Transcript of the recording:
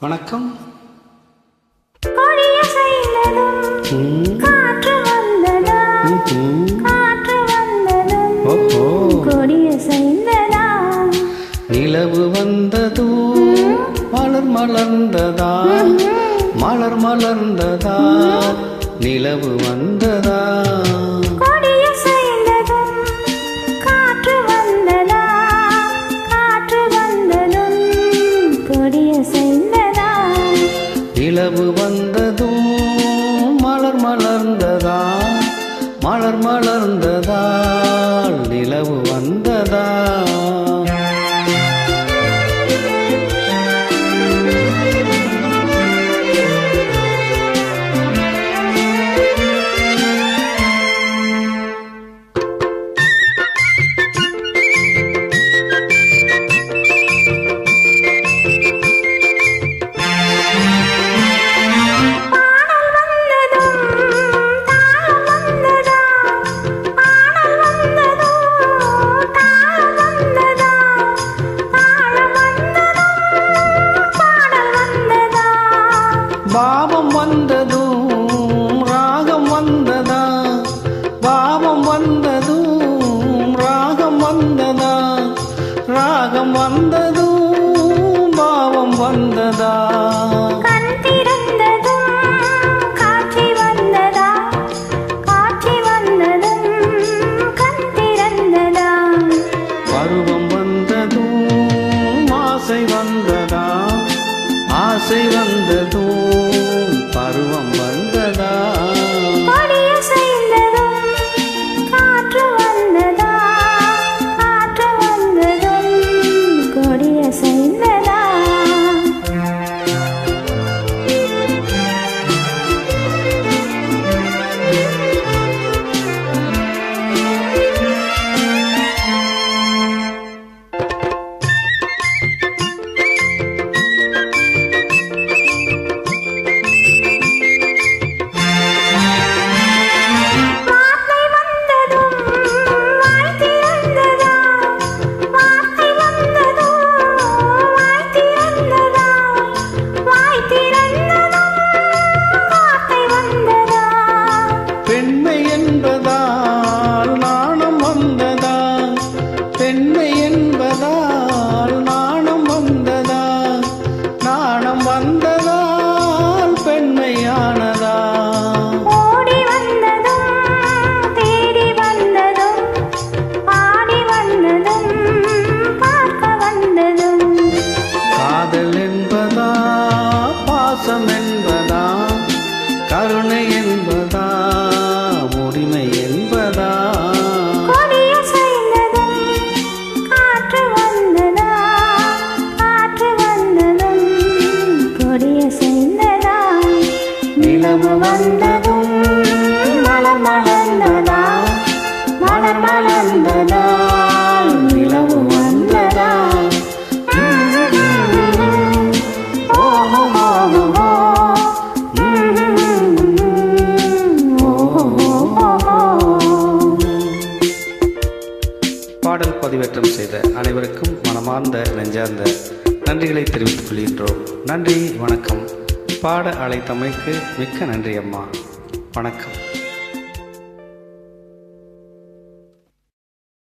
வணக்கம். நிலவு வந்ததோ மலர் மலர்ந்ததா, மலர் மலர்ந்ததா, நிலவு வந்ததா. நிலவு வந்ததும் மலர் மலர்ந்ததா, மலர் மலர்ந்ததா, நிலவு வந்ததா. பாவம் வந்ததும் ராகம் வந்ததா, பாவம் வந்ததும் ராகம் வந்ததா, ராகம் வந்ததும் பாவம் வந்ததா. பருவம் வந்ததும் ஆசை வந்ததா, ஆசை வந்ததும் பருவம் வந்ததா. காற்று வந்ததா, காற்று வந்ததும் கொடிய செய்ததா. பெண்மை என்பதால் நாணம் வந்ததா, பெண்மை என்பதால் நாணம் வந்ததா, நாணம் வந்ததால் பெண்மையானதா. ஓடி வந்ததும் தேடி வந்ததும் பாடி வந்ததும் பார்க்க வந்ததும். காதல் என்பதா, பாசம் என்பதா, கருணை என்பதா, உரிமை என்பதா. கொடிய செய்ததும் காற்று வந்ததா, காற்று வந்ததும் கொடிய செய்ததா. நிலவு வந்ததும் மலர் மலர்ந்ததா, மலர் மலர்ந்ததா, நிலவு வந்ததா. பாடல் பதிவேற்றம் செய்த அனைவருக்கும் மனமார்ந்த நெஞ்சார்ந்த நன்றிகளை தெரிவித்துக் கொள்கின்றோம். நன்றி, வணக்கம். பாட அழைத்தமைக்கு மிக்க நன்றி அம்மா. வணக்கம்.